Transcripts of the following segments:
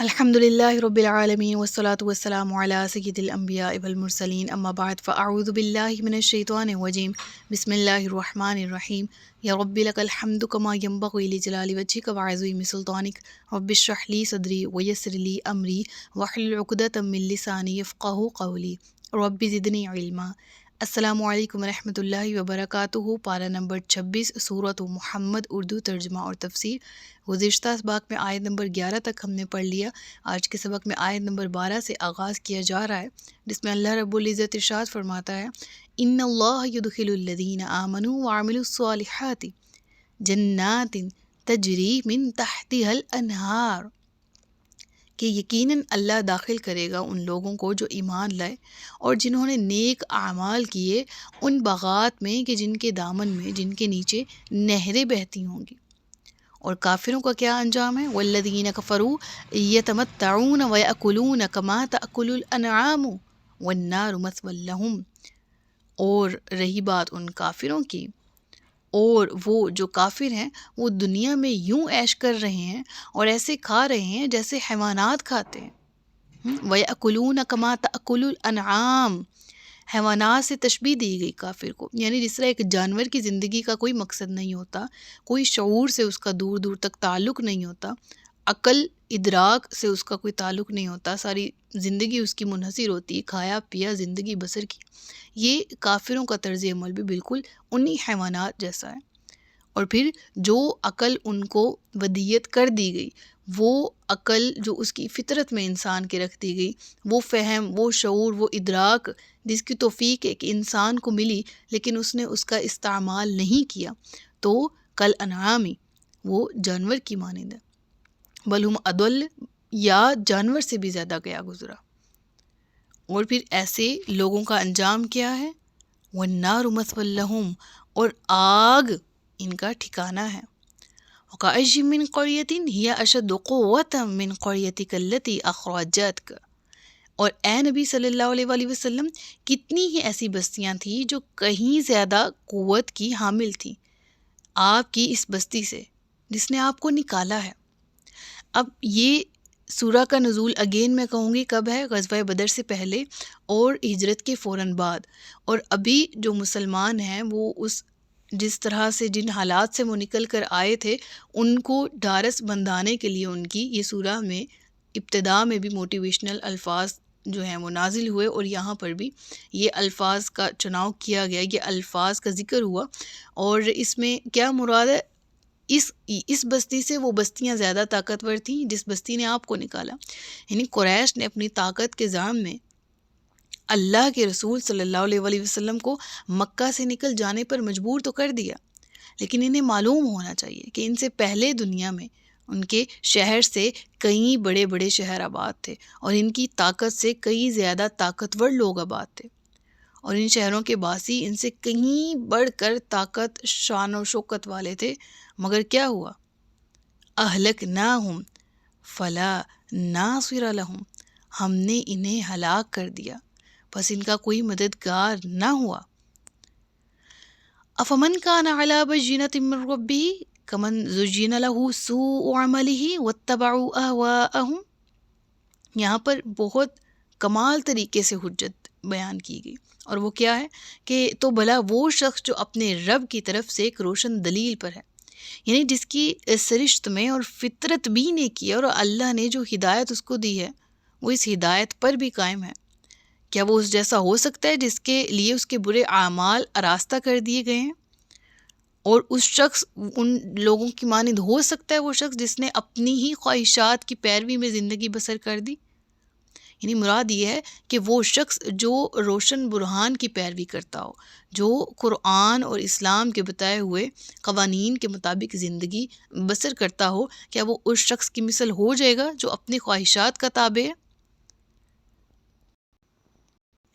الحمد لله رب العالمين والصلاة والسلام على سيد الأنبياء والمرسلين أما بعد فأعوذ بالله من الشيطان الرجيم بسم الله الرحمن الرحيم يا رب لك الحمد كما ينبغي لجلال وجهك وعظيم سلطانك رب اشرح لي صدري ويسر لي أمري واحلل عقدة من لساني يفقهوا قولي رب زدني علما۔ السلام علیکم ورحمۃ اللہ وبرکاتہ۔ پارہ نمبر 26 سورۃ محمد، اردو ترجمہ اور تفسیر۔ گزشتہ سبق میں آیت نمبر 11 تک ہم نے پڑھ لیا۔ آج کے سبق میں آیت نمبر 12 سے آغاز کیا جا رہا ہے، جس میں اللہ رب العزت ارشاد فرماتا ہے ان اللہ یدخل الذین آمنوا وعملوا الصالحات جنات تجری من تحتها الانہار، کہ یقیناً اللہ داخل کرے گا ان لوگوں کو جو ایمان لائے اور جنہوں نے نیک اعمال کیے ان باغات میں کہ جن کے دامن میں، جن کے نیچے نہریں بہتی ہوں گی۔ اور کافروں کا کیا انجام ہے؟ والذین کفروا یتمتعون ویأکلون کما تأکل الانعام والنار مثوی لہم۔ اور رہی بات ان کافروں کی، اور وہ جو کافر ہیں وہ دنیا میں یوں عیش کر رہے ہیں اور ایسے کھا رہے ہیں جیسے حیوانات کھاتے ہیں۔ وَيَأْكُلُونَ كَمَا تَأْكُلُ الْأَنْعَامُ، حیوانات سے تشبیہ دی گئی کافر کو، یعنی جس طرح ایک جانور کی زندگی کا کوئی مقصد نہیں ہوتا، کوئی شعور سے اس کا دور دور تک تعلق نہیں ہوتا، عقل ادراک سے اس کا کوئی تعلق نہیں ہوتا، ساری زندگی اس کی منحصر ہوتی ہے کھایا پیا زندگی بسر کی، یہ کافروں کا طرز عمل بھی بالکل انہی حیوانات جیسا ہے۔ اور پھر جو عقل ان کو ودیت کر دی گئی، وہ عقل جو اس کی فطرت میں انسان کے رکھ دی گئی، وہ فہم، وہ شعور، وہ ادراک جس کی توفیق ہے کہ انسان کو ملی لیکن اس نے اس کا استعمال نہیں کیا، تو کل انعامی، وہ جانور کی مانند ہے، بل ہم اضل، یا جانور سے بھی زیادہ گیا گزرا۔ اور پھر ایسے لوگوں کا انجام کیا ہے؟ والنار مثوی لہم، اور آگ ان کا ٹھکانہ ہے۔ وَكَأَيٍّ مِّن قَرْيَةٍ هِيَ أَشَدُّ قُوَّةً مِّن قَرْيَتِكَ الَّتِي أَخْرَجَتْكَ، اور اے نبی صلی اللہ علیہ وآلہ وسلم، کتنی ہی ایسی بستیاں تھیں جو کہیں زیادہ قوت کی حامل تھیں آپ کی اس بستی سے جس نے آپ کو نکالا ہے۔ اب یہ سورہ کا نزول اگین میں کہوں گی کب ہے؟ غزوہ بدر سے پہلے اور ہجرت کے فوراً بعد، اور ابھی جو مسلمان ہیں وہ اس جس طرح سے جن حالات سے وہ نکل کر آئے تھے ان کو ڈھارس بندھانے کے لیے ان کی یہ سورہ میں ابتدا میں بھی موٹیویشنل الفاظ جو ہیں وہ نازل ہوئے، اور یہاں پر بھی یہ الفاظ کا چناؤ کیا گیا، یہ الفاظ کا ذکر ہوا۔ اور اس میں کیا مراد ہے؟ اس بستی سے وہ بستیاں زیادہ طاقتور تھیں جس بستی نے آپ کو نکالا، یعنی قریش نے اپنی طاقت کے ذام میں اللہ کے رسول صلی اللہ علیہ وآلہ وسلم کو مکہ سے نکل جانے پر مجبور تو کر دیا، لیکن انہیں معلوم ہونا چاہیے کہ ان سے پہلے دنیا میں ان کے شہر سے کئی بڑے بڑے شہر آباد تھے اور ان کی طاقت سے کئی زیادہ طاقتور لوگ آباد تھے، اور ان شہروں کے باسی ان سے کہیں بڑھ کر طاقت، شان و شوکت والے تھے، مگر کیا ہوا؟ اہلکناہم فلا ناصر لہم، ہم نے انہیں ہلاک کر دیا بس ان کا کوئی مددگار نہ ہوا۔ افمن کان علی بینۃ من ربہ کمن زین لہ سوء عملہ واتبعوا اہواءہم، یہاں پر بہت کمال طریقے سے حجت بیان کی گئی، اور وہ کیا ہے کہ تو بھلا وہ شخص جو اپنے رب کی طرف سے ایک روشن دلیل پر ہے، یعنی جس کی سرشت میں اور فطرت بھی نے کی ہے، اور اللہ نے جو ہدایت اس کو دی ہے وہ اس ہدایت پر بھی قائم ہے، کیا وہ اس جیسا ہو سکتا ہے جس کے لیے اس کے برے اعمال آراستہ کر دیے گئے ہیں؟ اور اس شخص ان لوگوں کی مانند ہو سکتا ہے وہ شخص جس نے اپنی ہی خواہشات کی پیروی میں زندگی بسر کر دی؟ یعنی مراد یہ ہے کہ وہ شخص جو روشن برہان کی پیروی کرتا ہو، جو قرآن اور اسلام کے بتائے ہوئے قوانین کے مطابق زندگی بسر کرتا ہو، کیا وہ اس شخص کی مثل ہو جائے گا جو اپنی خواہشات کا تابع ہے؟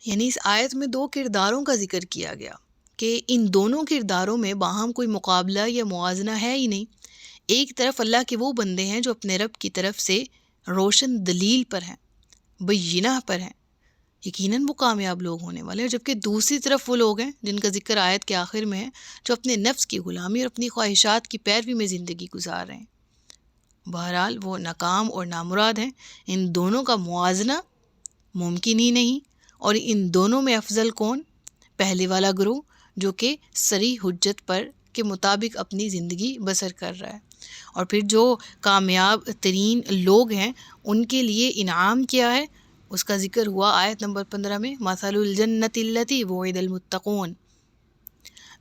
یعنی اس آیت میں دو کرداروں کا ذکر کیا گیا کہ ان دونوں کرداروں میں باہم کوئی مقابلہ یا موازنہ ہے ہی نہیں۔ ایک طرف اللہ کے وہ بندے ہیں جو اپنے رب کی طرف سے روشن دلیل پر ہیں، بینہ پر ہیں، یقیناً وہ کامیاب لوگ ہونے والے ہیں، جبکہ دوسری طرف وہ لوگ ہیں جن کا ذکر آیت کے آخر میں ہے جو اپنے نفس کی غلامی اور اپنی خواہشات کی پیروی میں زندگی گزار رہے ہیں۔ بہرحال وہ ناکام اور نامراد ہیں، ان دونوں کا موازنہ ممکن ہی نہیں۔ اور ان دونوں میں افضل کون؟ پہلے والا گروہ جو کہ صریح حجت پر کے مطابق اپنی زندگی بسر کر رہا ہے۔ اور پھر جو کامیاب ترین لوگ ہیں ان کے لیے انعام کیا ہے، اس کا ذکر ہوا آیت نمبر 15 میں، مثل الجنت التی وعد المتقون،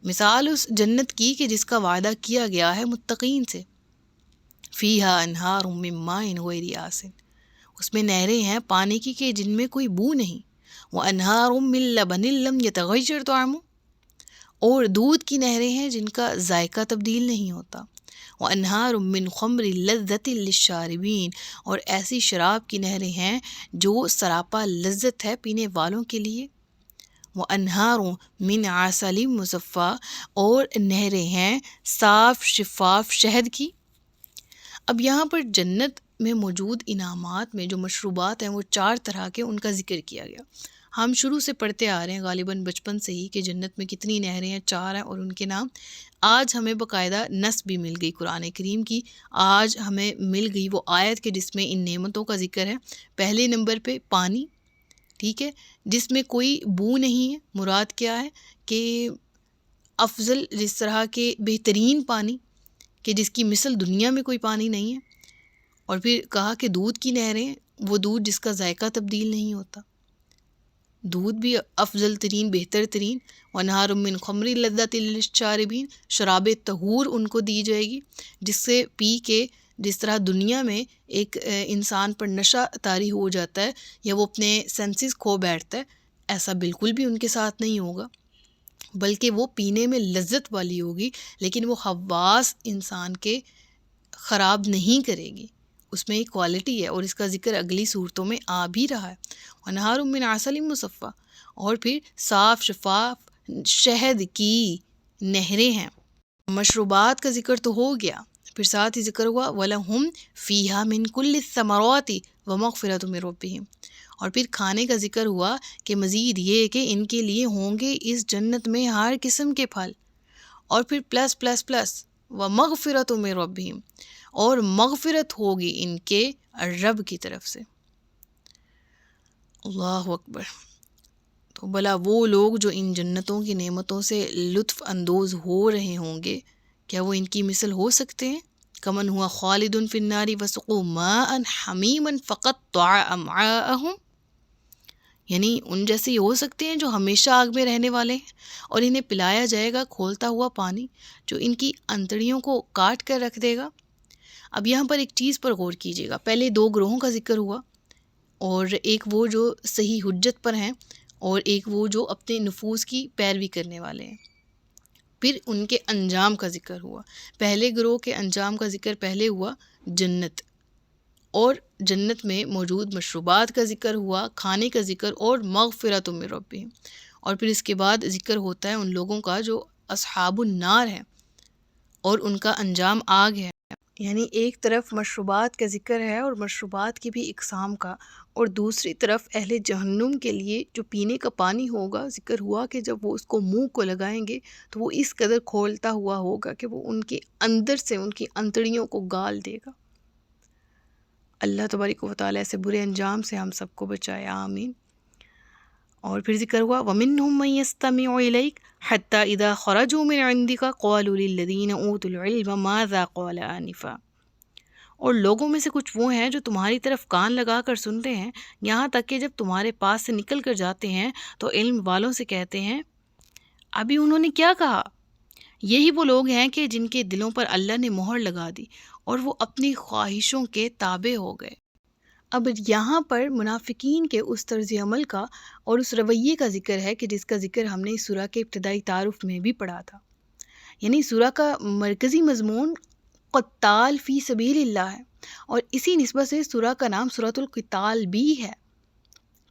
مثال اس جنت کی کہ جس کا وعدہ کیا گیا ہے متقین سے، فیہا انہار من ماء غیر آسن، اس میں نہریں ہیں پانی کی کہ جن میں کوئی بو نہیں، وانہار من لبن لم یتغیر طعمہ، اور دودھ کی نہریں ہیں جن کا ذائقہ تبدیل نہیں ہوتا، وانہار من خمر لذۃ للشاربین، اور ایسی شراب کی نہریں ہیں جو سراپا لذت ہے پینے والوں کے لیے، وانہار من عسل مصفی، اور نہریں ہیں صاف شفاف شہد کی۔ اب یہاں پر جنت میں موجود انعامات میں جو مشروبات ہیں وہ 4 طرح کے ان کا ذکر کیا گیا۔ ہم شروع سے پڑھتے آ رہے ہیں غالباً بچپن سے ہی کہ جنت میں کتنی نہریں ہیں، 4 ہیں اور ان کے نام۔ آج ہمیں باقاعدہ نص بھی مل گئی قرآن کریم کی، آج ہمیں مل گئی وہ آیت کہ جس میں ان نعمتوں کا ذکر ہے۔ پہلے نمبر پہ پانی، ٹھیک ہے، جس میں کوئی بو نہیں ہے۔ مراد کیا ہے کہ افضل، جس طرح کے بہترین پانی کہ جس کی مثل دنیا میں کوئی پانی نہیں ہے۔ اور پھر کہا کہ دودھ کی نہریں، وہ دودھ جس کا ذائقہ تبدیل نہیں ہوتا، دودھ بھی افضل ترین، بہتر ترین۔ وانہار من خمر لذۃ للشاربین، شراب طہور ان کو دی جائے گی جس سے پی کے جس طرح دنیا میں ایک انسان پر نشہ طاری ہو جاتا ہے یا وہ اپنے سینسز کھو بیٹھتا ہے، ایسا بالکل بھی ان کے ساتھ نہیں ہوگا، بلکہ وہ پینے میں لذت والی ہوگی، لیکن وہ حواس انسان کے خراب نہیں کرے گی، اس میں ایک کوالٹی ہے، اور اس کا ذکر اگلی صورتوں میں آ بھی رہا ہے۔ وانہار من عسل مصفی، اور پھر صاف شفاف شہد کی نہریں ہیں۔ مشروبات کا ذکر تو ہو گیا، پھر ساتھ ہی ذکر ہوا وَلَهُمْ فِيهَا مِنْ كُلِّ الثَّمَرَاتِ وَمَغْفِرَةٌ مِّن رَبِّهِمْ، اور پھر کھانے کا ذکر ہوا کہ مزید یہ کہ ان کے لیے ہوں گے اس جنت میں ہر قسم کے پھل، اور پھر پلس پلس پلس وَمَغْفِرَةٌ مِّن رَبِّهِمْ، اور مغفرت ہوگی ان کے رب کی طرف سے۔ اللہ اکبر۔ تو بھلا وہ لوگ جو ان جنتوں کی نعمتوں سے لطف اندوز ہو رہے ہوں گے، کیا وہ ان کی مثل ہو سکتے ہیں؟ کمن ہوا خالد فی النار وسقوا ماء حمیما فقطع امعاءهم، یعنی ان جیسے ہی ہو سکتے ہیں جو ہمیشہ آگ میں رہنے والے ہیں، اور انہیں پلایا جائے گا کھولتا ہوا پانی جو ان کی انتڑیوں کو کاٹ کر رکھ دے گا۔ اب یہاں پر ایک چیز پر غور کیجیے گا، پہلے 2 گروہوں کا ذکر ہوا، اور ایک وہ جو صحیح حجت پر ہیں اور ایک وہ جو اپنے نفوذ کی پیروی کرنے والے ہیں۔ پھر ان کے انجام کا ذکر ہوا، پہلے گروہ کے انجام کا ذکر پہلے ہوا جنت، اور جنت میں موجود مشروبات کا ذکر ہوا، کھانے کا ذکر، اور مغفرۃ من ربہم، اور پھر اس کے بعد ذکر ہوتا ہے ان لوگوں کا جو اصحاب النار ہیں اور ان کا انجام آگ ہے۔ یعنی ایک طرف مشروبات کا ذکر ہے اور مشروبات کی بھی اقسام کا، اور دوسری طرف اہل جہنم کے لیے جو پینے کا پانی ہوگا ذکر ہوا کہ جب وہ اس کو منہ کو لگائیں گے تو وہ اس قدر کھولتا ہوا ہوگا کہ وہ ان کے اندر سے ان کی انتڑیوں کو گال دے گا۔ اللہ تبارک و تعالیٰ سے برے انجام سے ہم سب کو بچائے، آمین۔ اور پھر ذکر ہوا وَمِنْهُمْ مَن يَسْتَمِعُ إِلَيْكَ حَتَّى إِذَا خَرَجُوا مِنْ عِنْدِكَ قَالُوا لِلَّذِينَ أُوتُوا الْعِلْمَ مَاذَا قَالَ آنِفًا، اور لوگوں میں سے کچھ وہ ہیں جو تمہاری طرف کان لگا کر سنتے ہیں، یہاں تک کہ جب تمہارے پاس سے نکل کر جاتے ہیں تو علم والوں سے کہتے ہیں ابھی انہوں نے کیا کہا۔ یہی وہ لوگ ہیں کہ جن کے دلوں پر اللہ نے مہر لگا دی اور وہ اپنی خواہشوں کے تابع ہو گئے۔ اب یہاں پر منافقین کے اس طرز عمل کا اور اس رویے کا ذکر ہے کہ جس کا ذکر ہم نے اس سورہ کے ابتدائی تعارف میں بھی پڑھا تھا۔ یعنی سورہ کا مرکزی مضمون قتال فی سبیل اللہ ہے، اور اسی نسبت سے سورہ کا نام سورۃ القتال بھی ہے،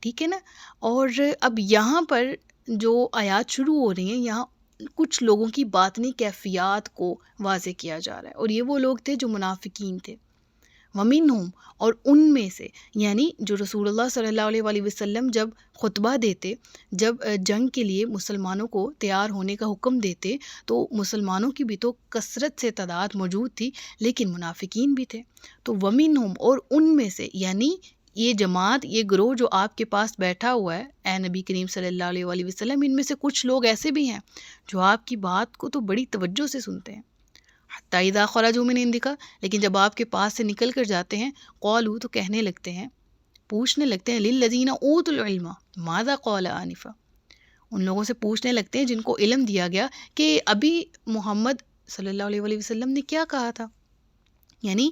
ٹھیک ہے نا۔ اور اب یہاں پر جو آیات شروع ہو رہی ہیں، یہاں کچھ لوگوں کی باطنی کیفیات کو واضح کیا جا رہا ہے، اور یہ وہ لوگ تھے جو منافقین تھے۔ ومنہم، اور ان میں سے، یعنی جو رسول اللہ صلی اللہ علیہ وآلہ وسلم جب خطبہ دیتے، جب جنگ کے لیے مسلمانوں کو تیار ہونے کا حکم دیتے، تو مسلمانوں کی بھی تو کثرت سے تعداد موجود تھی، لیکن منافقین بھی تھے. تو ومنہم، اور ان میں سے، یعنی یہ جماعت، یہ گروہ جو آپ کے پاس بیٹھا ہوا ہے اے نبی کریم صلی اللہ علیہ وآلہ وسلم، ان میں سے کچھ لوگ ایسے بھی ہیں جو آپ کی بات کو تو بڑی توجہ سے سنتے ہیں. حتیٰ اذا خرجوا من عندک، لیکن جب آپ کے پاس سے نکل کر جاتے ہیں، قالوا، تو کہنے لگتے ہیں، پوچھنے لگتے ہیں، للذین اوتوا العلم ماذا قال آنفا، ان لوگوں سے پوچھنے لگتے ہیں جن کو علم دیا گیا کہ ابھی محمد صلی اللہ علیہ وآلہ وسلم نے کیا کہا تھا. یعنی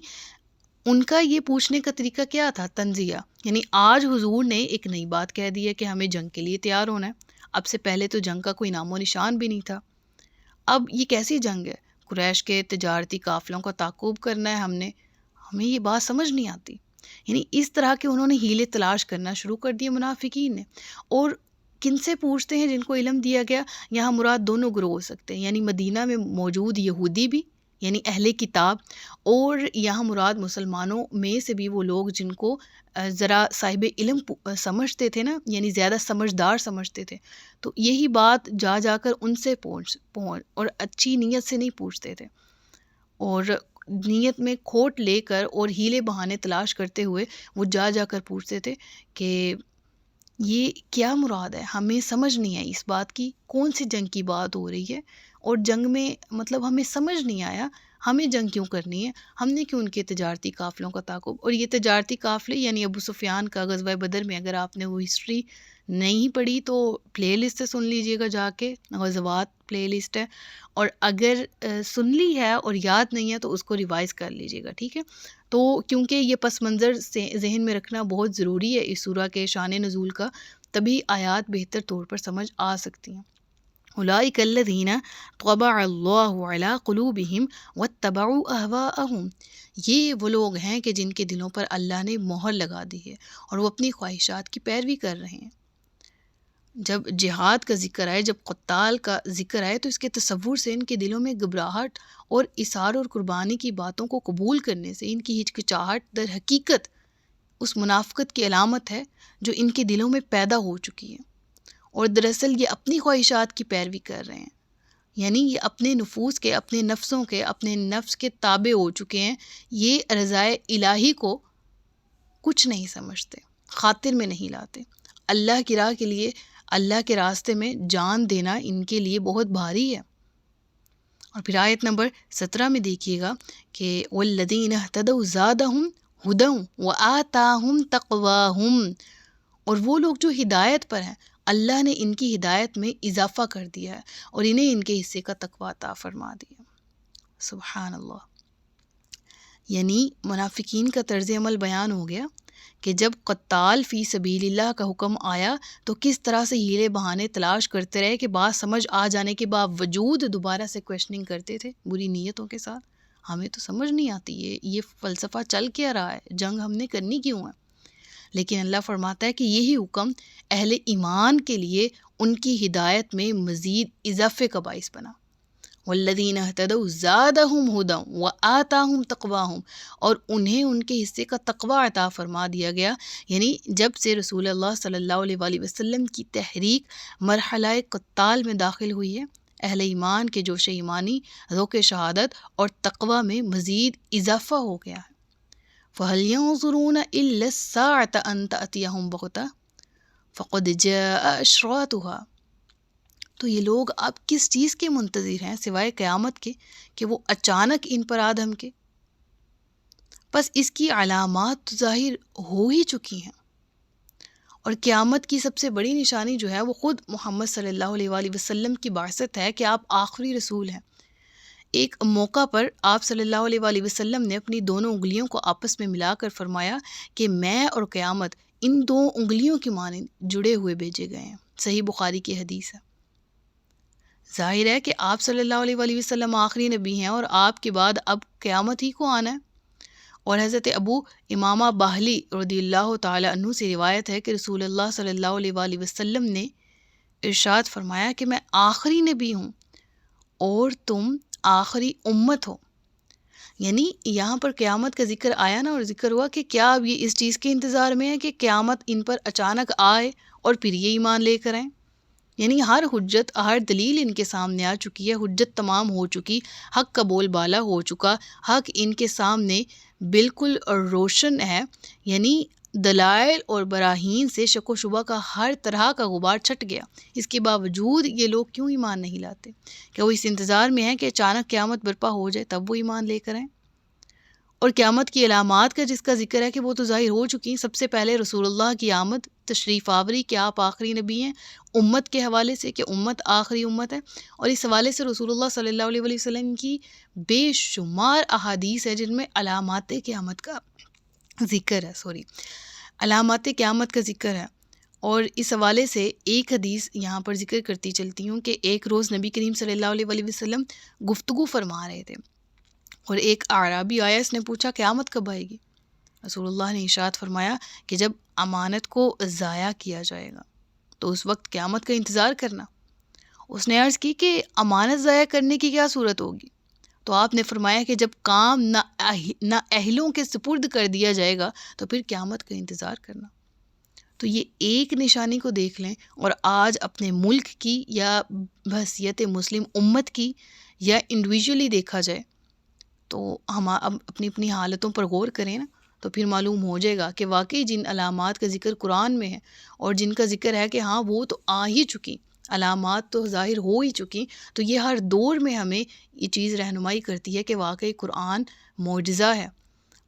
ان کا یہ پوچھنے کا طریقہ کیا تھا؟ تنزیہ، یعنی آج حضور نے ایک نئی بات کہہ دی ہے کہ ہمیں جنگ کے لیے تیار ہونا ہے. اب سے پہلے تو جنگ کا کوئی نام و نشان بھی نہیں تھا. اب یہ کیسی جنگ ہے؟ قریش کے تجارتی قافلوں کا تعاقب کرنا ہے ہمیں یہ بات سمجھ نہیں آتی. یعنی اس طرح کے انہوں نے ہیلے تلاش کرنا شروع کر دیے منافقین نے. اور کن سے پوچھتے ہیں؟ جن کو علم دیا گیا. یہاں مراد دونوں گروہ ہو سکتے ہیں، یعنی مدینہ میں موجود یہودی بھی، یعنی اہل کتاب، اور یہاں مراد مسلمانوں میں سے بھی وہ لوگ جن کو ذرا صاحب علم سمجھتے تھے نا، یعنی زیادہ سمجھدار سمجھتے تھے. تو یہی بات جا جا کر ان سے پہنچ اور اچھی نیت سے نہیں پوچھتے تھے، اور نیت میں کھوٹ لے کر اور ہیلے بہانے تلاش کرتے ہوئے وہ جا جا کر پوچھتے تھے کہ یہ کیا مراد ہے، ہمیں سمجھ نہیں آئی اس بات کی، کون سی جنگ کی بات ہو رہی ہے، اور جنگ میں مطلب ہمیں سمجھ نہیں آیا، ہمیں جنگ کیوں کرنی ہے، ہم نے کیوں ان کے تجارتی قافلوں کا تعاقب. اور یہ تجارتی قافلے یعنی ابو سفیان کا غزوہ بدر میں، اگر آپ نے وہ ہسٹری نہیں پڑھی تو پلے لسٹ سے سن لیجئے گا جا کے، غزوات پلے لسٹ ہے، اور اگر سن لی ہے اور یاد نہیں ہے تو اس کو ریوائز کر لیجئے گا، ٹھیک ہے. تو کیونکہ یہ پس منظر سے ذہن میں رکھنا بہت ضروری ہے اس سورہ کے شان نزول کا، تبھی آیات بہتر طور پر سمجھ آ سکتی ہیں. اولئک الذین طبع اللہ علی قلوبہم واتبعوا اہواءہم، یہ وہ لوگ ہیں کہ جن کے دلوں پر اللہ نے مہر لگا دی ہے اور وہ اپنی خواہشات کی پیروی کر رہے ہیں. جب جہاد کا ذکر آئے، جب قتال کا ذکر آئے، تو اس کے تصور سے ان کے دلوں میں گھبراہٹ اور اثار اور قربانی کی باتوں کو قبول کرنے سے ان کی ہچکچاہٹ در حقیقت اس منافقت کی علامت ہے جو ان کے دلوں میں پیدا ہو چکی ہے، اور دراصل یہ اپنی خواہشات کی پیروی کر رہے ہیں. یعنی یہ اپنے نفوس کے، اپنے نفسوں کے، اپنے نفس کے تابع ہو چکے ہیں. یہ رضائے الہی کو کچھ نہیں سمجھتے، خاطر میں نہیں لاتے. اللہ کی راہ کے لیے، اللہ کے راستے میں جان دینا ان کے لیے بہت بھاری ہے. اور پھر آیت نمبر 17 میں دیکھیے گا کہ وَالَّذِينَ اهْتَدَوْا زَادَهُمْ هُدًى وَآتَاهُمْ تَقْوَاهُمْ، اور وہ لوگ جو ہدایت پر ہیں، اللہ نے ان کی ہدایت میں اضافہ کر دیا ہے اور انہیں ان کے حصے کا تقویٰ عطا فرما دیا. سبحان اللہ. یعنی منافقین کا طرز عمل بیان ہو گیا کہ جب قتال فی سبیل اللہ کا حکم آیا تو کس طرح سے ہیلے بہانے تلاش کرتے رہے کہ بات سمجھ آ جانے کے باوجود دوبارہ سے کویشچننگ کرتے تھے بری نیتوں کے ساتھ. ہمیں تو سمجھ نہیں آتی یہ فلسفہ چل کیا رہا ہے، جنگ ہم نے کرنی کیوں ہے. لیکن اللہ فرماتا ہے کہ یہی حکم اہل ایمان کے لیے ان کی ہدایت میں مزید اضافے کا باعث بنا. والذین اہتدوا زادہم ھدی وآتاہم تقواہم، اور انہیں ان کے حصے کا تقوی عطا فرما دیا گیا. یعنی جب سے رسول اللہ صلی اللہ علیہ وآلہ وسلم کی تحریک مرحلہ قتال میں داخل ہوئی ہے، اہل ایمان کے جوش ایمانی، ذوق شہادت اور تقوی میں مزید اضافہ ہو گیا ہے. فَهَلْ يَنظُرُونَ إِلَّا السَّاعَةَ أَن تَأْتِيَهُمْ بَغْتَةً فَقَدْ جَاءَ أَشْرَاطُهَا، تو یہ لوگ اب کس چیز کے منتظر ہیں سوائے قیامت کے کہ وہ اچانک ان پر آ دھمکے. بس اس کی علامات ظاہر ہو ہی چکی ہیں، اور قیامت کی سب سے بڑی نشانی جو ہے وہ خود محمد صلی اللہ علیہ وآلہ وسلم کی بعثت ہے کہ آپ آخری رسول ہیں. ایک موقع پر آپ صلی اللہ علیہ وآلہ وسلم نے اپنی دونوں انگلیوں کو آپس میں ملا کر فرمایا کہ میں اور قیامت ان دو انگلیوں کی مانند جڑے ہوئے بھیجے گئے ہیں. صحیح بخاری کی حدیث ہے. ظاہر ہے کہ آپ صلی اللہ علیہ وآلہ وسلم آخری نبی ہیں اور آپ کے بعد اب قیامت ہی کو آنا ہے. اور حضرت ابو امامہ باہلی رضی اللہ تعالی عنہ سے روایت ہے کہ رسول اللہ صلی اللہ علیہ وآلہ وسلم نے ارشاد فرمایا کہ میں آخری نبی ہوں اور تم آخری امت ہو. یعنی یہاں پر قیامت کا ذکر آیا نا، اور ذکر ہوا کہ کیا اب یہ اس چیز کے انتظار میں ہے کہ قیامت ان پر اچانک آئے اور پھر یہ ایمان لے کر آئیں؟ یعنی ہر حجت، ہر دلیل ان کے سامنے آ چکی ہے، حجت تمام ہو چکی، حق کا بول بالا ہو چکا، حق ان کے سامنے بالکل روشن ہے، یعنی دلائل اور براہین سے شک و شبہ کا ہر طرح کا غبار چھٹ گیا۔ اس کے باوجود یہ لوگ کیوں ایمان نہیں لاتے؟ کیا وہ اس انتظار میں ہیں کہ اچانک قیامت برپا ہو جائے تب وہ ایمان لے کر آئیں؟ اور قیامت کی علامات کا جس کا ذکر ہے کہ وہ تو ظاہر ہو چکی ہیں۔ سب سے پہلے رسول اللہ کی آمد، تشریف آوری، کہ آپ آخری نبی ہیں، امت کے حوالے سے کہ امت آخری امت ہے، اور اس حوالے سے رسول اللہ صلی اللہ علیہ وسلم کی بے شمار احادیث ہے جن میں علامات قیامت کا ذکر ہے، علامات قیامت کا ذکر ہے۔ اور اس حوالے سے ایک حدیث یہاں پر ذکر کرتی چلتی ہوں کہ ایک روز نبی کریم صلی اللہ علیہ وسلم گفتگو فرما رہے تھے، اور ایک اعرابی آیا، اس نے پوچھا قیامت کب آئے گی؟ رسول اللہ نے ارشاد فرمایا کہ جب امانت کو ضائع کیا جائے گا تو اس وقت قیامت کا انتظار کرنا۔ اس نے عرض کی کہ امانت ضائع کرنے کی کیا صورت ہوگی؟ تو آپ نے فرمایا کہ جب کام نہ اہلوں کے سپرد کر دیا جائے گا تو پھر قیامت کا انتظار کرنا۔ تو یہ ایک نشانی کو دیکھ لیں، اور آج اپنے ملک کی یا بحیثیت مسلم امت کی یا انڈیویجولی دیکھا جائے تو ہم اب اپنی اپنی حالتوں پر غور کریں نا، تو پھر معلوم ہو جائے گا کہ واقعی جن علامات کا ذکر قرآن میں ہے اور جن کا ذکر ہے کہ ہاں وہ تو آ ہی چکی، علامات تو ظاہر ہو ہی چکی، تو یہ ہر دور میں ہمیں یہ چیز رہنمائی کرتی ہے کہ واقعی قرآن معجزہ ہے،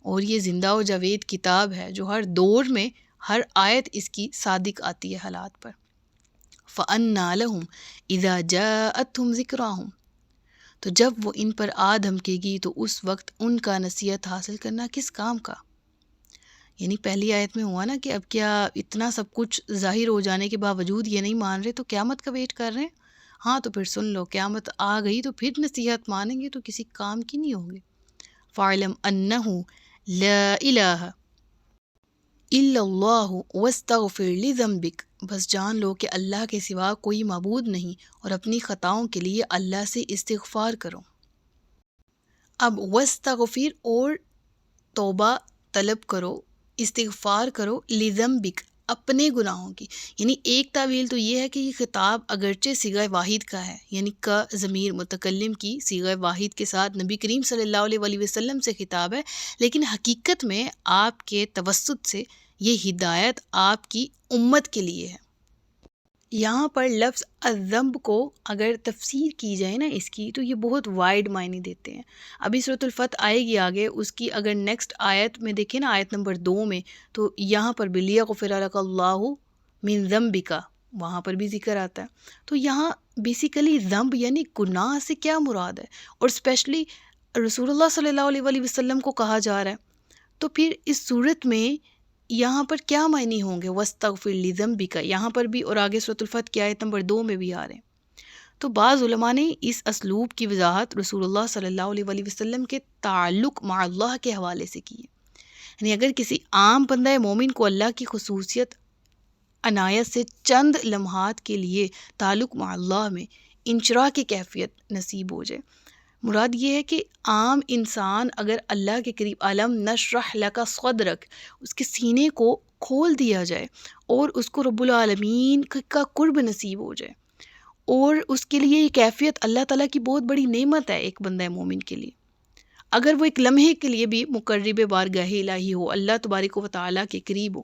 اور یہ زندہ و جاوید کتاب ہے جو ہر دور میں ہر آیت اس کی صادق آتی ہے حالات پر۔ فَأَنَّىٰ لَهُمْ إِذَا جَاءَتْهُمْ ذِكْرَاهُمْ، تو جب وہ ان پر آ دھمکے گی تو اس وقت ان کا نصیحت حاصل کرنا کس کام کا؟ یعنی پہلی آیت میں ہوا نا کہ اب کیا اتنا سب کچھ ظاہر ہو جانے کے باوجود یہ نہیں مان رہے تو قیامت کا ویٹ کر رہے ہیں؟ ہاں تو پھر سن لو، قیامت آ گئی تو پھر نصیحت مانیں گے تو کسی کام کی نہیں ہوگی۔ فَاعْلَمْ أَنَّهُ لَا إِلَٰهَ إِلَّا اللَّهُ وَاسْتَغْفِرْ لِذَنبِكَ، بس جان لو کہ اللہ کے سوا کوئی معبود نہیں، اور اپنی خطاؤں کے لیے اللہ سے استغفار کرو۔ اب وَاسْتَغْفِرْ اور توبہ طلب کرو، استغفار کرو، لِذَنبِكَ اپنے گناہوں کی۔ یعنی ایک تعویل تو یہ ہے کہ یہ خطاب اگرچہ صیغہ واحد کا ہے، یعنی کا ضمیر متکلم کی صیغہ واحد کے ساتھ نبی کریم صلی اللہ علیہ وسلم سے خطاب ہے، لیکن حقیقت میں آپ کے توسط سے یہ ہدایت آپ کی امت کے لیے ہے۔ یہاں پر لفظ الذنب کو اگر تفسیر کی جائے نا اس کی، تو یہ بہت وائڈ معنی دیتے ہیں۔ ابھی سورۃ الفتح آئے گی آگے، اس کی اگر نیکسٹ آیت میں دیکھیں نا، آیت نمبر 2 میں، تو یہاں پر بِلْيَغْفِرَ لَكَ اللَّهُ مِن ذَنبِكَ، وہاں پر بھی ذکر آتا ہے۔ تو یہاں بیسیکلی ذنب یعنی گناہ سے کیا مراد ہے، اور اسپیشلی رسول اللہ صلی اللہ علیہ وسلم کو کہا جا رہا ہے، تو پھر اس صورت میں یہاں پر کیا معنی ہوں گے؟ وَاسْتَغْفِرْ لِذَنبِكَ یہاں پر بھی، اور آگے سورۃ الفتح کی آیت نمبر 2 میں بھی آ رہے ہیں۔ تو بعض علماء نے اس اسلوب کی وضاحت رسول اللہ صلی اللہ علیہ وسلم کے تعلق مع اللہ کے حوالے سے کی ہے۔ یعنی اگر کسی عام بندہ مومن کو اللہ کی خصوصیت عنایت سے چند لمحات کے لیے تعلق مع اللہ میں انشراح کی کیفیت نصیب ہو جائے، مراد یہ ہے کہ عام انسان اگر اللہ کے قریب علم نشرح لک صدرک، اس کے سینے کو کھول دیا جائے اور اس کو رب العالمین کا قرب نصیب ہو جائے، اور اس کے لیے یہ کیفیت اللہ تعالیٰ کی بہت بڑی نعمت ہے ایک بندہ مومن کے لیے، اگر وہ ایک لمحے کے لیے بھی مقرب بارگاہ الہی ہو، اللہ تبارک و تعالیٰ کے قریب ہو۔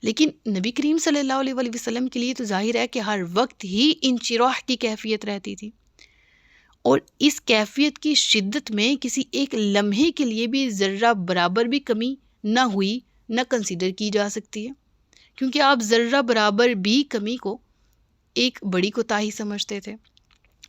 لیکن نبی کریم صلی اللہ علیہ وسلم کے لیے تو ظاہر ہے کہ ہر وقت ہی انشراح کی کیفیت رہتی تھی، اور اس کیفیت کی شدت میں کسی ایک لمحے کے لیے بھی ذرہ برابر بھی کمی نہ ہوئی، نہ کنسیڈر کی جا سکتی ہے، کیونکہ آپ ذرہ برابر بھی کمی کو ایک بڑی کوتاہی سمجھتے تھے۔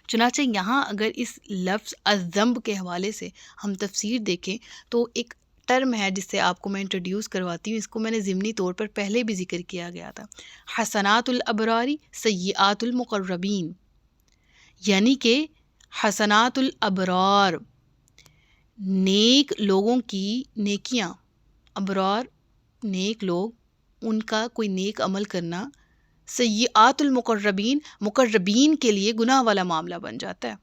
چنانچہ یہاں اگر اس لفظ الذنب کے حوالے سے ہم تفسیر دیکھیں تو ایک ٹرم ہے جس سے آپ کو میں انٹروڈیوس کرواتی ہوں، اس کو میں نے ضمنی طور پر پہلے بھی ذکر کیا گیا تھا، حسنات الابراری سیئات المقربین، یعنی کہ حسنات الابرار نیک لوگوں کی نیکیاں، ابرار نیک لوگ، ان کا کوئی نیک عمل کرنا، سیئات المقربین مقربین کے لیے گناہ والا معاملہ بن جاتا ہے۔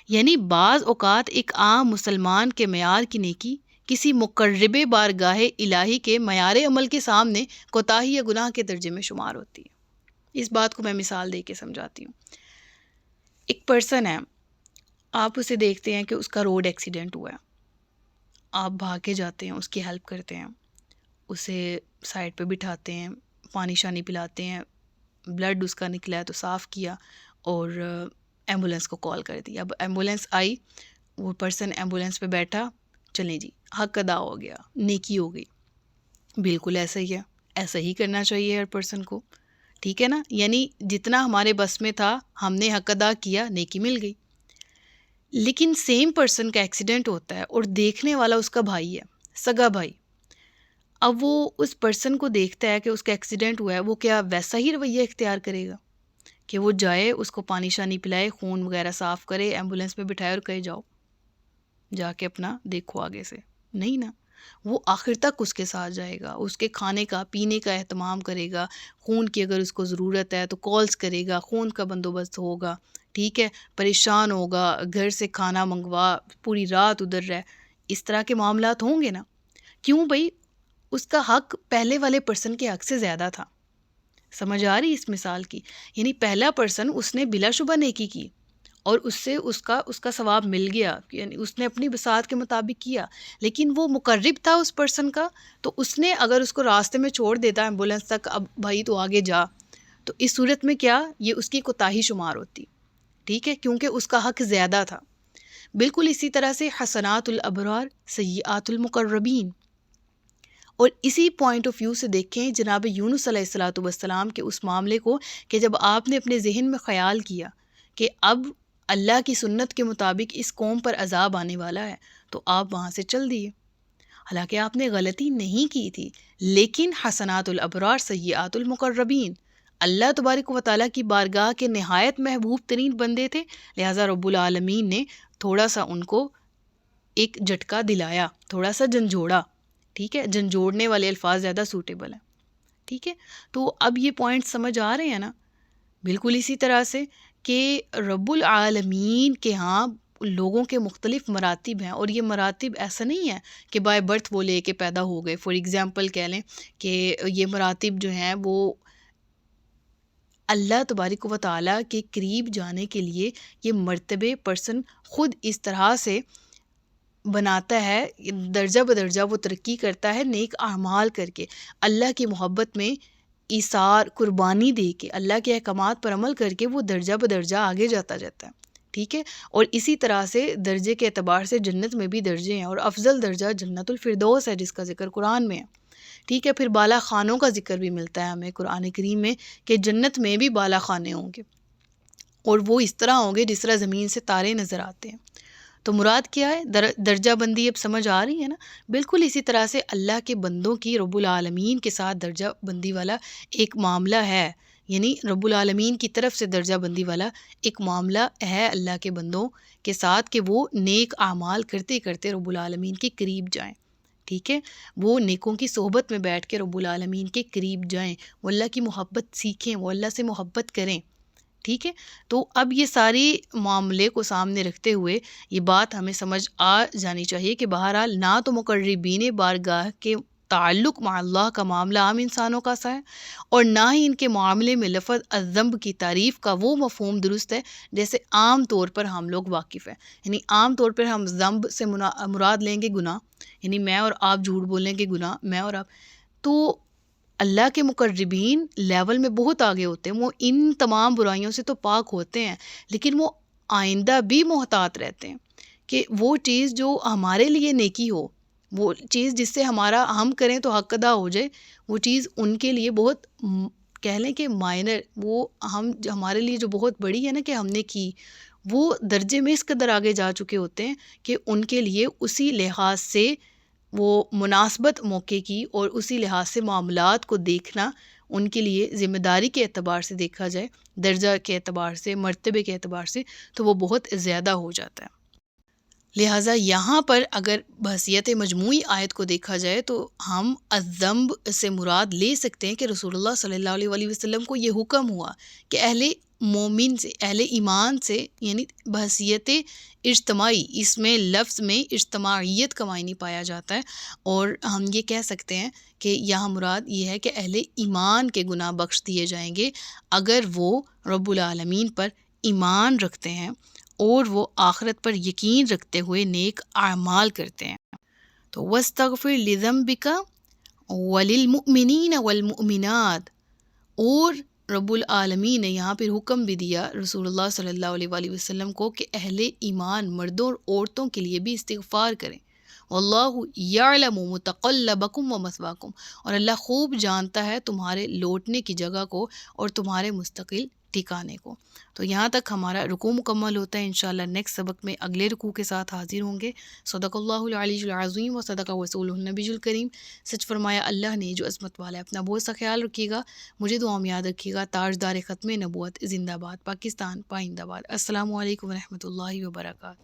یعنی بعض اوقات ایک عام مسلمان کے معیار کی نیکی کسی مقرب بارگاہ الہی کے معیار عمل کے سامنے کوتاہی یا گناہ کے درجے میں شمار ہوتی ہے۔ اس بات کو میں مثال دے کے سمجھاتی ہوں۔ ایک پرسن ہے، آپ اسے دیکھتے ہیں کہ اس کا روڈ ایکسیڈنٹ ہوا ہے، آپ بھاگ کے جاتے ہیں، اس کی ہیلپ کرتے ہیں، اسے سائڈ پہ بٹھاتے ہیں، پانی شانی پلاتے ہیں، بلڈ اس کا نکلا ہے تو صاف کیا اور ایمبولینس کو کال کر دی۔ اب ایمبولینس آئی، وہ پرسن ایمبولینس پہ بیٹھا، چلیں جی حق ادا ہو گیا، نیکی ہو گئی۔ بالکل ایسا ہی ہے، ایسا ہی کرنا چاہیے ہر پرسن کو، ٹھیک ہے نا؟ یعنی جتنا ہمارے بس میں تھا ہم نے حق ادا کیا، نیکی مل گئی۔ لیکن سیم پرسن کا ایکسیڈنٹ ہوتا ہے اور دیکھنے والا اس کا بھائی ہے، سگا بھائی۔ اب وہ اس پرسن کو دیکھتا ہے کہ اس کا ایکسیڈنٹ ہوا ہے، وہ کیا ویسا ہی رویہ اختیار کرے گا کہ وہ جائے، اس کو پانی شانی پلائے، خون وغیرہ صاف کرے، ایمبولینس میں بٹھائے اور کہے جاؤ جا کے اپنا دیکھو آگے سے؟ نہیں نا، وہ آخر تک اس کے ساتھ جائے گا، اس کے کھانے کا پینے کا اہتمام کرے گا، خون کی اگر اس کو ضرورت ہے تو کالز کرے گا، خون کا بندوبست ہوگا، ٹھیک ہے، پریشان ہوگا، گھر سے کھانا منگوا، پوری رات ادھر رہ، اس طرح کے معاملات ہوں گے نا۔ کیوں بھائی؟ اس کا حق پہلے والے پرسن کے حق سے زیادہ تھا۔ سمجھ آ رہی اس مثال کی؟ یعنی پہلا پرسن اس نے بلا شبہ نیکی کی اور اس سے اس کا ثواب مل گیا، یعنی اس نے اپنی بساط کے مطابق کیا، لیکن وہ مقرب تھا اس پرسن کا، تو اس نے اگر اس کو راستے میں چھوڑ دیتا ایمبولینس تک، اب بھائی تو آگے جا، تو اس صورت میں کیا یہ اس کی کوتاہی شمار ہوتی، ٹھیک ہے، کیونکہ اس کا حق زیادہ تھا۔ بالکل اسی طرح سے حسنات الابرار سیئات المقربین، اور اسی پوائنٹ آف ویو سے دیکھیں جناب یونس علیہ الصلاۃ والسلام کے اس معاملے کو کہ جب آپ نے اپنے ذہن میں خیال کیا کہ اب اللہ کی سنت کے مطابق اس قوم پر عذاب آنے والا ہے، تو آپ وہاں سے چل دیے۔ حالانکہ آپ نے غلطی نہیں کی تھی، لیکن حسنات الابرار سیئات المقربین، اللہ تبارک و تعالیٰ کی بارگاہ کے نہایت محبوب ترین بندے تھے، لہٰذا رب العالمین نے تھوڑا سا ان کو ایک جھٹکا دلایا، تھوڑا سا جھنجھوڑا، ٹھیک ہے، جھنجھوڑنے والے الفاظ زیادہ سوٹیبل ہیں، ٹھیک ہے۔ تو اب یہ پوائنٹ سمجھ آ رہے ہیں نا؟ بالکل اسی طرح سے کہ رب العالمین کے ہاں لوگوں کے مختلف مراتب ہیں، اور یہ مراتب ایسا نہیں ہے کہ بائی برتھ وہ لے کے پیدا ہو گئے۔ فار ایگزامپل کہہ لیں کہ یہ مراتب جو ہیں وہ اللہ تبارک و تعالیٰ کے قریب جانے کے لیے یہ مرتبے پرسن خود اس طرح سے بناتا ہے، درجہ بدرجہ وہ ترقی کرتا ہے نیک اعمال کر کے، اللہ کی محبت میں ایثار قربانی دے کے، اللہ کے احکامات پر عمل کر کے وہ درجہ بدرجہ آگے جاتا جاتا ہے، ٹھیک ہے۔ اور اسی طرح سے درجے کے اعتبار سے جنت میں بھی درجے ہیں، اور افضل درجہ جنت الفردوس ہے جس کا ذکر قرآن میں ہے، ٹھیک ہے۔ پھر بالا خانوں کا ذکر بھی ملتا ہے ہمیں قرآن کریم میں کہ جنت میں بھی بالا خانے ہوں گے، اور وہ اس طرح ہوں گے جس طرح زمین سے تارے نظر آتے ہیں۔ تو مراد کیا ہے؟ درجہ بندی اب سمجھ آ رہی ہے نا؟ بالکل اسی طرح سے اللہ کے بندوں کی رب العالمین کے ساتھ درجہ بندی والا ایک معاملہ ہے، یعنی رب العالمین کی طرف سے درجہ بندی والا ایک معاملہ ہے اللہ کے بندوں کے ساتھ کہ وہ نیک اعمال کرتے کرتے رب العالمین کے قریب جائیں، ٹھیک ہے، وہ نیکوں کی صحبت میں بیٹھ کے رب العالمین کے قریب جائیں، وہ اللہ کی محبت سیکھیں، وہ اللہ سے محبت کریں، ٹھیک ہے۔ تو اب یہ ساری معاملے کو سامنے رکھتے ہوئے یہ بات ہمیں سمجھ آ جانی چاہیے کہ بہرحال نہ تو مقربین بارگاہ کے تعلق مع اللہ کا معاملہ عام انسانوں کا سا ہے، اور نہ ہی ان کے معاملے میں لفظ الذنب کی تعریف کا وہ مفہوم درست ہے جیسے عام طور پر ہم لوگ واقف ہیں۔ یعنی عام طور پر ہم ذنب سے مراد لیں گے گناہ، یعنی میں اور آپ جھوٹ بولیں گے گناہ، میں اور آپ، تو اللہ کے مقربین لیول میں بہت آگے ہوتے ہیں، وہ ان تمام برائیوں سے تو پاک ہوتے ہیں، لیکن وہ آئندہ بھی محتاط رہتے ہیں کہ وہ چیز جو ہمارے لیے نیکی ہو، وہ چیز جس سے ہم کریں تو حق ادا ہو جائے، وہ چیز ان کے لیے بہت کہہ لیں کہ مائنر، وہ ہمارے لیے جو بہت بڑی ہے نا کہ ہم نے کی، وہ درجے میں اس قدر آگے جا چکے ہوتے ہیں کہ ان کے لیے اسی لحاظ سے وہ مناسبت موقع کی اور اسی لحاظ سے معاملات کو دیکھنا ان کے لیے ذمہ داری کے اعتبار سے دیکھا جائے، درجہ کے اعتبار سے، مرتبے کے اعتبار سے، تو وہ بہت زیادہ ہو جاتا ہے۔ لہٰذا یہاں پر اگر بحثیت مجموعی آیت کو دیکھا جائے تو ہم الذنب سے مراد لے سکتے ہیں کہ رسول اللہ صلی اللہ علیہ وسلم کو یہ حکم ہوا کہ اہل مومن سے، اہل ایمان سے، یعنی بحیثیت اجتماعی، اس میں لفظ میں اجتماعیت کا معنی پایا جاتا ہے، اور ہم یہ کہہ سکتے ہیں کہ یہاں مراد یہ ہے کہ اہل ایمان کے گناہ بخش دیے جائیں گے اگر وہ رب العالمین پر ایمان رکھتے ہیں اور وہ آخرت پر یقین رکھتے ہوئے نیک اعمال کرتے ہیں۔ تو وَاسْتَغْفِرْ لِذَنبِكَ وَلِلْمُؤْمِنِينَ وَالْمُؤْمِنَاتِ، اور رب العالمین نے یہاں پھر حکم بھی دیا رسول اللہ صلی اللہ علیہ وآلہ وسلم کو کہ اہل ایمان مردوں اور عورتوں کے لیے بھی استغفار کریں۔ واللہ یعلم متقلبکم ومثواکم، اور اللہ خوب جانتا ہے تمہارے لوٹنے کی جگہ کو اور تمہارے مستقل ٹھکانے کو۔ تو یہاں تک ہمارا رکوع مکمل ہوتا ہے۔ انشاءاللہ نیکسٹ سبق میں اگلے رکوع کے ساتھ حاضر ہوں گے۔ صدق اللہ العلی العظیم و صدق رسولہ النبی الکریم۔ سچ فرمایا اللہ نے جو عظمت والا ہے۔ اپنا بہت سا خیال رکھیے گا، مجھے دعا میں یاد رکھیے گا۔ تاجدار ختم نبوت زندہ باد، پاکستان پائندہ باد۔ السلام علیکم ورحمۃ اللہ وبرکاتہ۔